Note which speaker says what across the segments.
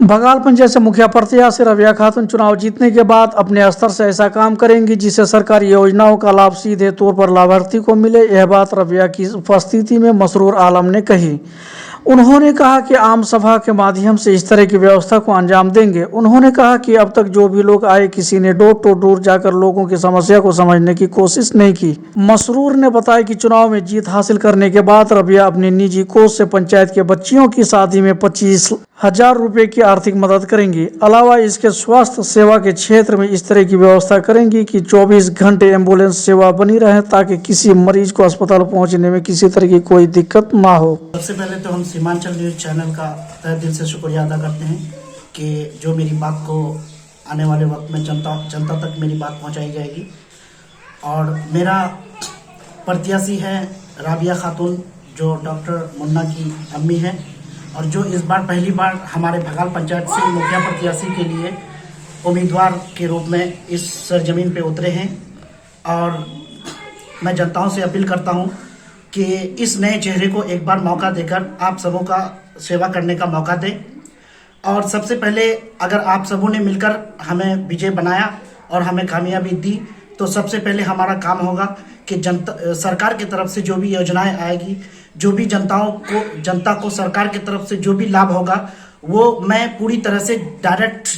Speaker 1: बघाल पंचायत से मुखिया प्रत्याशी रबिया खातून चुनाव जीतने के बाद अपने स्तर से ऐसा काम करेंगी जिससे सरकारी योजनाओं का लाभ सीधे तौर पर लाभार्थी को मिले। यह बात रबिया की उपस्थिति में मसरूर आलम ने कही। उन्होंने कहा कि आम सभा के माध्यम से इस तरह की व्यवस्था को अंजाम देंगे। उन्होंने कहा कि अब तक जो भी लोग आए किसी ने डोर टू डोर जाकर लोगों की समस्या को समझने की कोशिश नहीं की। मसरूर ने बताया कि चुनाव में जीत हासिल करने के बाद रबिया अपने निजी कोष से पंचायत के बच्चियों की शादी में 25,000 रुपए की आर्थिक मदद करेंगी। अलावा इसके स्वास्थ्य सेवा के क्षेत्र में इस तरह की व्यवस्था करेंगी कि 24 घंटे एम्बुलेंस सेवा बनी रहे ताकि किसी मरीज को अस्पताल पहुंचने में किसी तरह की कोई दिक्कत ना हो।
Speaker 2: सबसे पहले तो हम सीमांचल न्यूज चैनल का तहे दिल से शुक्रिया अदा करते हैं कि जो मेरी बात को आने वाले वक्त में जनता तक मेरी बात पहुंचाई जाएगी। और मेरा प्रत्याशी है राबिया खातून, जो डॉक्टर मुन्ना की अम्मी है और जो इस बार पहली बार हमारे बघाल पंचायत से मुखिया प्रत्याशी के लिए उम्मीदवार के रूप में इस सरजमीन पे उतरे हैं। और मैं जनताओं से अपील करता हूं कि इस नए चेहरे को एक बार मौका देकर आप सबों का सेवा करने का मौका दें। और सबसे पहले अगर आप सबों ने मिलकर हमें विजय बनाया और हमें कामयाबी दी तो सबसे पहले हमारा काम होगा कि सरकार की तरफ से जो भी योजनाएं आएगी, जो भी जनता को सरकार की तरफ से जो भी लाभ होगा वो मैं पूरी तरह से डायरेक्ट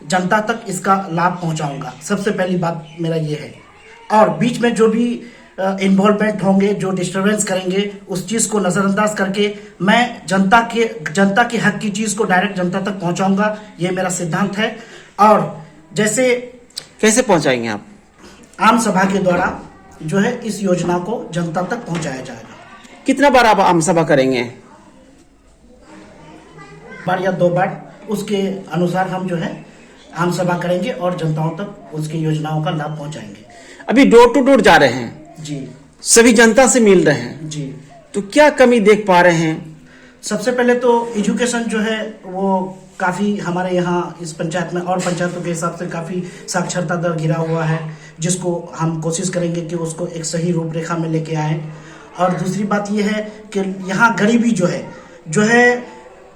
Speaker 2: जनता तक इसका लाभ पहुंचाऊंगा। सबसे पहली बात मेरा ये है। और बीच में जो भी इन्वॉल्वमेंट होंगे, जो डिस्टर्बेंस करेंगे, उस चीज़ को नज़रअंदाज करके मैं जनता के हक की चीज़ को डायरेक्ट जनता तक पहुंचाऊंगा। ये मेरा सिद्धांत है। और जैसे
Speaker 3: कैसे पहुंचाएंगे आप?
Speaker 2: आम सभा के द्वारा जो है इस योजना को जनता तक पहुंचाया जाएगा।
Speaker 3: कितना बार आप आम सभा करेंगे?
Speaker 2: बार या 2 बार, उसके अनुसार हम जो है आम सभा करेंगे और जनताओं तक उसकी योजनाओं का लाभ पहुंचाएंगे।
Speaker 3: अभी डोर टू डोर जा रहे हैं
Speaker 2: जी,
Speaker 3: सभी जनता से मिल रहे हैं
Speaker 2: जी,
Speaker 3: तो क्या कमी देख पा रहे हैं?
Speaker 2: सबसे पहले तो एजुकेशन जो है वो काफ़ी हमारे यहाँ इस पंचायत में और पंचायतों के हिसाब से काफ़ी साक्षरता दर गिरा हुआ है, जिसको हम कोशिश करेंगे कि उसको एक सही रूपरेखा में लेके आए। और दूसरी बात ये है कि यहाँ गरीबी जो है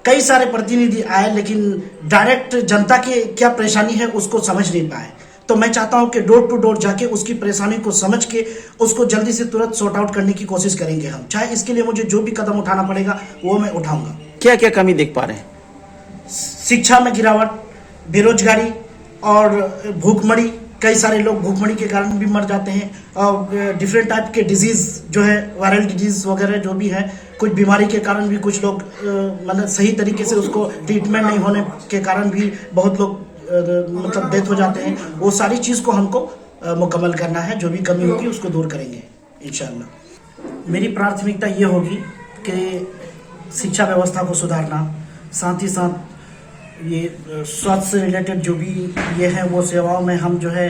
Speaker 2: कई सारे प्रतिनिधि आए लेकिन डायरेक्ट जनता के क्या परेशानी है उसको समझ नहीं पाए। तो मैं चाहता हूं कि डोर टू डोर जाके उसकी परेशानी को समझ के उसको जल्दी से तुरंत सॉर्ट आउट करने की कोशिश करेंगे हम। चाहे इसके लिए मुझे जो भी कदम उठाना पड़ेगा वो मैं उठाऊंगा।
Speaker 3: क्या क्या कमी देख पा रहे हैं?
Speaker 2: शिक्षा में गिरावट, बेरोजगारी और भूखमरी। कई सारे लोग भूखमरी के कारण भी मर जाते हैं। और डिफरेंट टाइप के डिजीज जो है, वायरल डिजीज वगैरह जो भी है, कुछ बीमारी के कारण भी कुछ लोग मतलब सही तरीके से उसको ट्रीटमेंट नहीं होने के कारण भी बहुत लोग मतलब डेथ हो जाते हैं। वो सारी चीज़ को हमको मुकम्मल करना है। जो भी कमी होगी उसको दूर करेंगे इंशाअल्लाह। मेरी प्राथमिकता ये होगी कि शिक्षा व्यवस्था को सुधारना, साथ ही साथ ये स्वास्थ्य से रिलेटेड जो भी ये है वो सेवाओं में हम जो है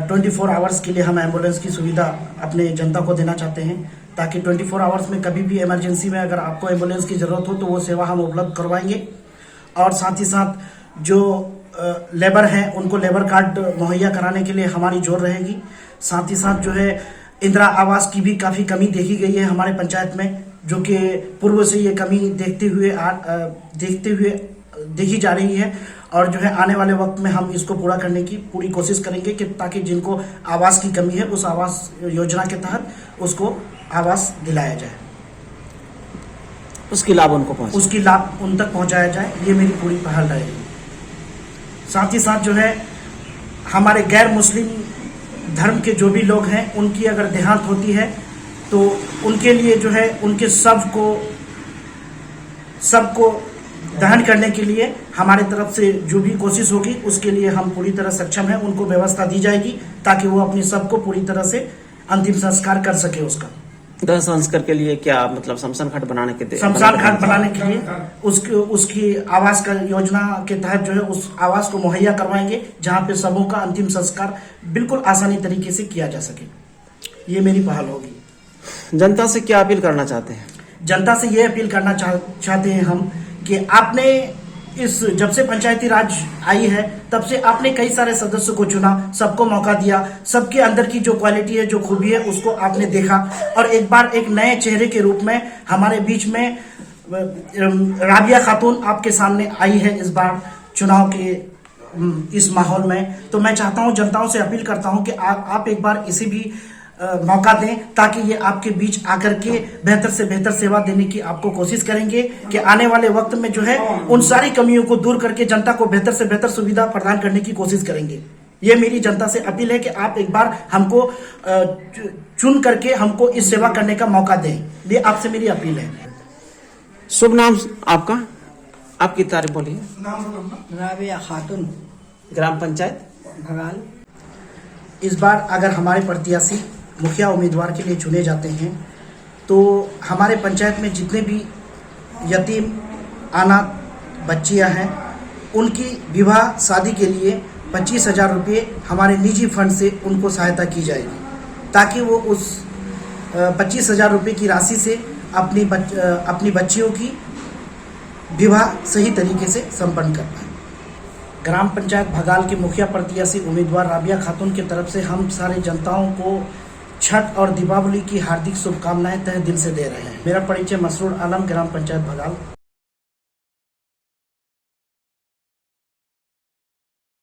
Speaker 2: 24 आवर्स के लिए हम एम्बुलेंस की सुविधा अपने जनता को देना चाहते हैं, ताकि 24 आवर्स में कभी भी इमरजेंसी में अगर आपको एम्बुलेंस की ज़रूरत हो तो वो सेवा हम उपलब्ध करवाएंगे। और साथ ही साथ जो लेबर हैं उनको लेबर कार्ड मुहैया कराने के लिए हमारी जोर रहेगी। साथ ही साथ जो है इंदिरा आवास की भी काफ़ी कमी देखी गई है हमारे पंचायत में, जो कि पूर्व से ये कमी देखते हुए देखी जा रही है। और जो है आने वाले वक्त में हम इसको पूरा करने की पूरी कोशिश करेंगे कि ताकि जिनको आवास की कमी है उस आवास योजना के तहत उसको आवास दिलाया जाए,
Speaker 3: उसकी लाभ उन तक
Speaker 2: पहुंचाया जाए। ये मेरी पूरी पहल रहेगी। साथ ही साथ जो है हमारे गैर मुस्लिम धर्म के जो भी लोग हैं उनकी अगर देहांत होती है तो उनके लिए जो है उनके सबको दहन करने के लिए हमारे तरफ से जो भी कोशिश होगी उसके लिए हम पूरी तरह सक्षम हैं। उनको व्यवस्था दी जाएगी ताकि वो अपनी सबको पूरी तरह से अंतिम संस्कार कर सके। उसका
Speaker 3: दाह संस्कार के लिए क्या मतलब शमशान घाट बनाने के लिए
Speaker 2: उसकी आवास का योजना के तहत जो है उस आवास को मुहैया करवाएंगे, जहाँ पे सबों का अंतिम संस्कार बिल्कुल आसानी तरीके से किया जा सके। ये मेरी पहल होगी।
Speaker 3: जनता से क्या अपील करना चाहते हैं?
Speaker 2: जनता से ये अपील करना चाहते हैं हम कि आपने जब से पंचायती राज आई है तब से आपने कई सारे सदस्यों को चुना, सबको मौका दिया, सबके अंदर की जो क्वालिटी है, जो खूबी है उसको आपने देखा और एक बार एक नए चेहरे के रूप में हमारे बीच में राबिया खातून आपके सामने आई है इस बार चुनाव के इस माहौल में, तो मैं चाहता हूं, जनताओं से अपील करता हूं कि आप एक बार इसे भी मौका दें, ताकि ये आपके बीच आकर के बेहतर से बेहतर सेवा देने की आपको कोशिश करेंगे कि आने वाले वक्त में जो है उन सारी कमियों को दूर करके जनता को बेहतर से बेहतर सुविधा प्रदान करने की कोशिश करेंगे। ये मेरी जनता से अपील है कि आप एक बार हमको चुन करके हमको इस सेवा करने का मौका दें। ये आपसे मेरी अपील है।
Speaker 3: शुभ नाम आपका, आपकी तारीफ बोलिए।
Speaker 4: राबिया खातून,
Speaker 3: ग्राम पंचायत
Speaker 4: भगाल।
Speaker 2: इस बार अगर हमारे प्रत्याशी मुखिया उम्मीदवार के लिए चुने जाते हैं तो हमारे पंचायत में जितने भी यतीम अनाथ बच्चियां हैं उनकी विवाह शादी के लिए 25,000 रुपये हमारे निजी फंड से उनको सहायता की जाएगी, ताकि वो उस 25,000 रुपये की राशि से अपनी बच्चियों की विवाह सही तरीके से संपन्न कर पाए। ग्राम पंचायत भगाल के मुखिया प्रत्याशी उम्मीदवार राबिया खातून की तरफ से हम सारे जनताओं को छठ और दीपावली की हार्दिक शुभकामनाएं तहे दिल से दे रहे हैं। मेरा परिचय मसरूर आलम, ग्राम पंचायत भगाल।